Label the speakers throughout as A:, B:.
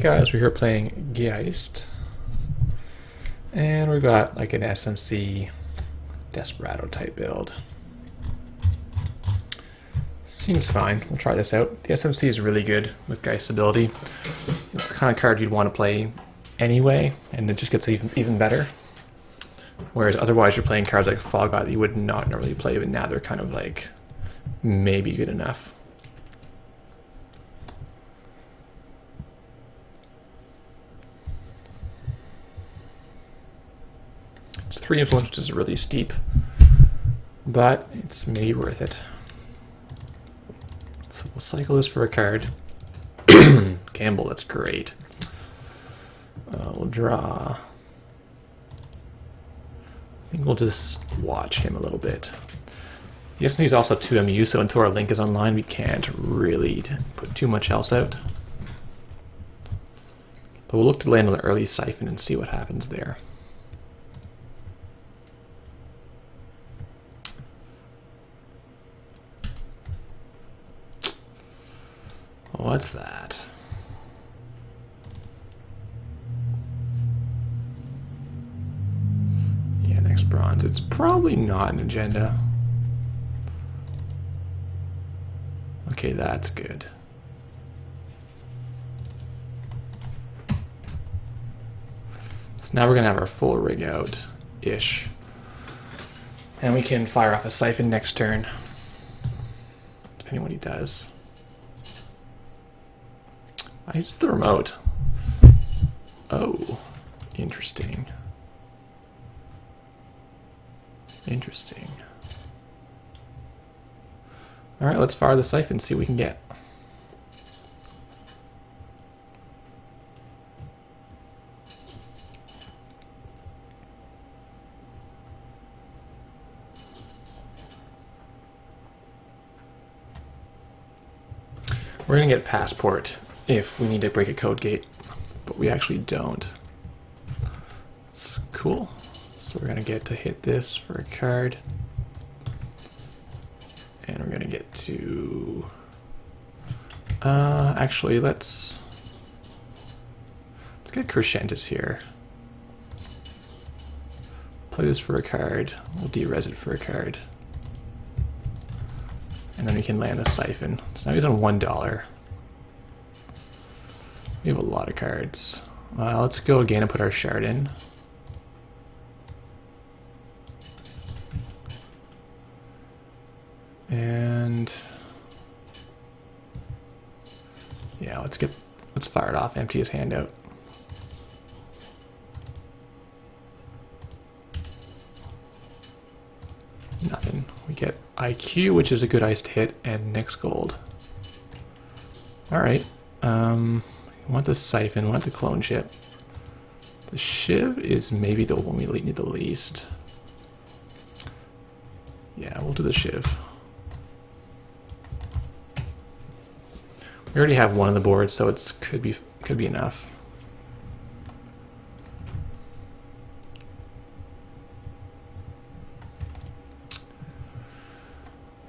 A: guys, we're here playing Geist, and we've got like an SMC Desperado type build. Seems fine. We'll try this out. The SMC is really good with Geist ability. It's the kind of card you'd want to play anyway, and it just gets even better. Whereas otherwise you're playing cards like Fog Eye that you would not normally play, but now they're kind of like maybe good enough. It's 3 influence, which is really steep, but it's maybe worth it. So we'll cycle this for a card. Campbell, that's great. We'll draw. I think we'll just watch him a little bit. The SMC is also 2 MU, so until our link is online, we can't really put too much else out. But we'll look to land on the early siphon and see what happens there. What's that? Yeah, next bronze. It's probably not an agenda. Okay, that's good. So now we're gonna have our full rig out-ish. And we can fire off a siphon next turn, depending on what he does. It's the remote. Oh, interesting. Interesting. All right, let's fire the siphon, see what we can get. We're gonna get passport if we need to break a code gate, but we actually don't. It's cool. So we're gonna get to hit this for a card, and we're gonna get to actually let's get Crescentus here. Play this for a card. We'll de-res it for a card, and then we can land the siphon. So now he's on $1. We have a lot of cards. Let's go again and put our shard in. And yeah, let's fire it off, empty his hand out. Nothing. We get IQ, which is a good ice to hit, and next gold. Alright. We want the siphon, we want the clone ship. The shiv is maybe the one we need the least. Yeah, we'll do the shiv. We already have one on the board, so it could be enough.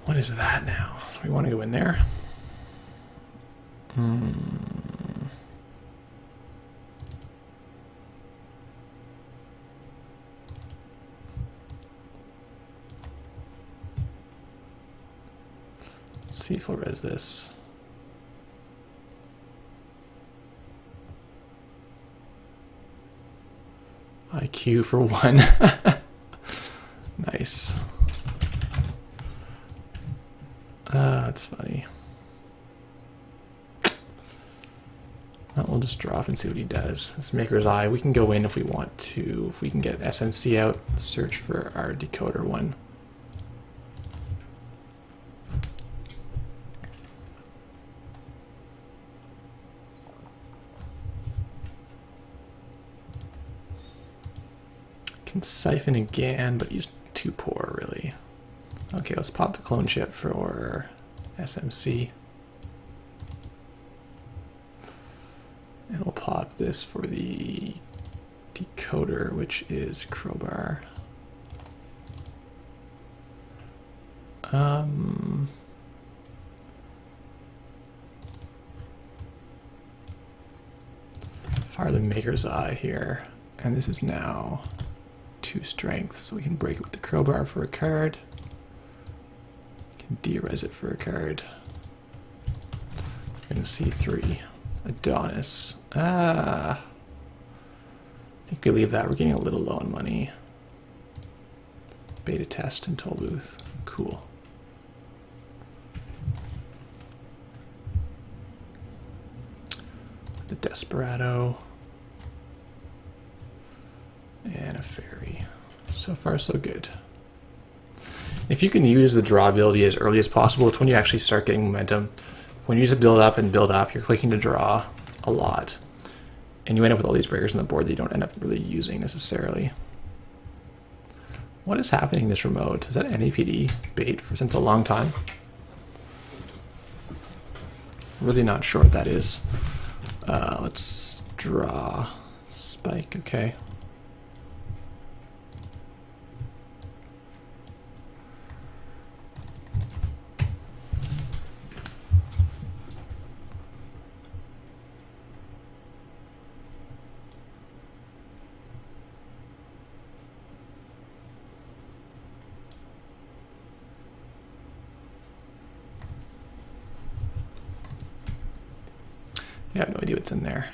A: What is that now? We want to go in there. Let's see if we'll res this. IQ for 1. Nice. That's funny. Well, we'll just drop and see what he does. This Maker's Eye. We can go in if we want to. If we can get SMC out, search for our decoder one. Can siphon again, but he's too poor, really. Okay, let's pop the clone chip for SMC. And we'll pop this for the decoder, which is crowbar. fire the Maker's Eye here. And this is now 2 strength, so we can break it with the crowbar for a card. Can de-res it for a card. We're going to see 3. Adonis. I think we leave that. We're getting a little low on money. Beta test and toll booth. Cool. The Desperado. And a fairy. So far, so good. If you can use the draw ability as early as possible, it's when you actually start getting momentum. When you use a build up and build up, you're clicking to draw a lot. And you end up with all these breakers on the board that you don't end up really using necessarily. What is happening in this remote? Is that NAPD bait for since a long time? Really not sure what that is. Let's draw spike, okay. I have no idea what's in there.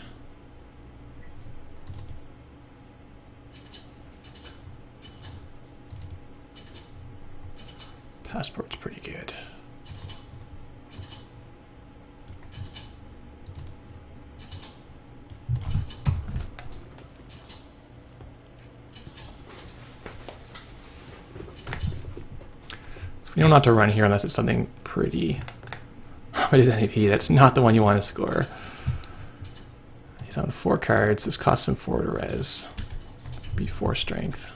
A: Passport's pretty good. So we know not to run here unless it's something pretty. What is NAP? That's not the one you want to score. He's on 4 cards. This costs him 4 to res. Be 4 strength.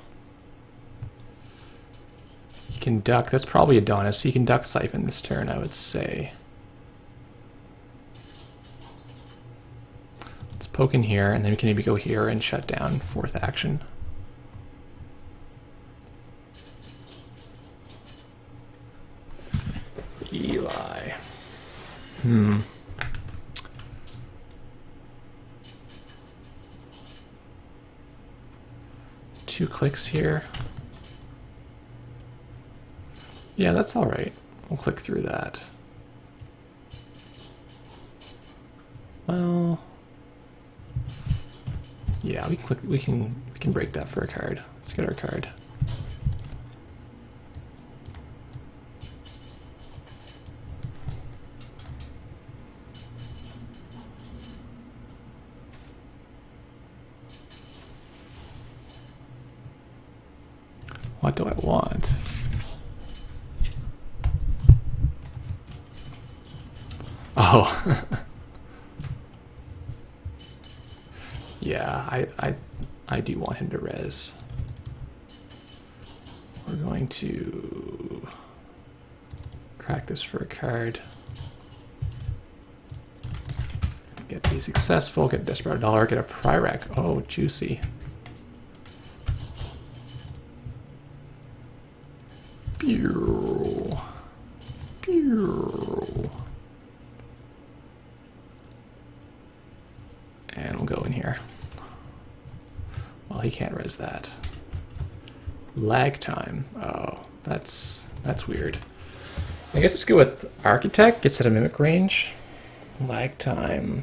A: He can duck. That's probably Adonis. So he can duck Siphon this turn, I would say. Let's poke in here, and then we can maybe go here and shut down 4th action. Eli. 2 clicks here. Yeah, that's all right. We'll click through that. Well, yeah, we can break that for a card. Let's get our card. What do I want? Oh. Yeah, I do want him to res. We're going to crack this for a card. Get be successful, get a Desperado Dollar, get a Pyrrhec. Oh, juicy. Pew. Pew. And we'll go in here. Well, he can't res that. Lag time. Oh, that's weird. I guess let's go with Architect. Gets at a mimic range. Lag time.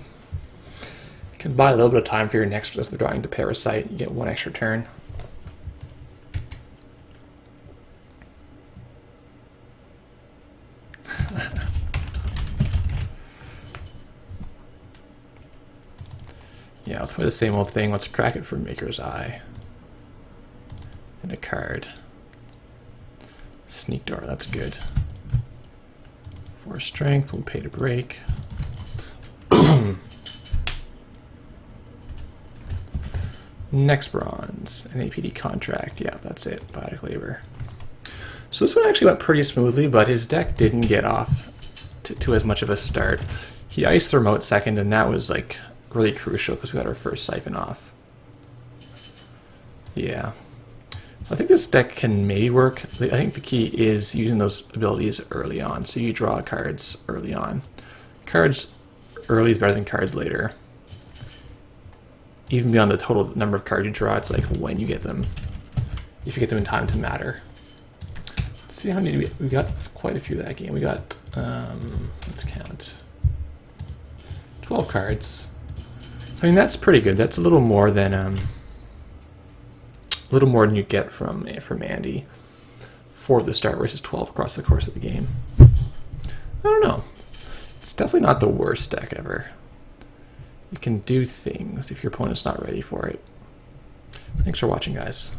A: You can buy a little bit of time for your next drawing to Parasite. You get 1 extra turn. Yeah, let's play the same old thing. Let's crack it for Maker's Eye. And a card. Sneak Door, that's good. 4 strength, we'll pay to break. Next bronze, an APD contract. Yeah, that's it. Biotic labor. So this one actually went pretty smoothly, but his deck didn't get off to as much of a start. He iced the remote second, and that was like really crucial because we got our first Siphon off. Yeah. So I think this deck can maybe work. I think the key is using those abilities early on. So you draw cards early on. Cards early is better than cards later. even beyond the total number of cards you draw, it's like when you get them. If you get them in time to matter. Let's see how many we got. Quite a few that game. We got let's count. 12 cards. I mean, that's pretty good. That's a little more than you get from Andy for the start versus 12 across the course of the game. I don't know. It's definitely not the worst deck ever. You can do things if your opponent's not ready for it. Thanks for watching, guys.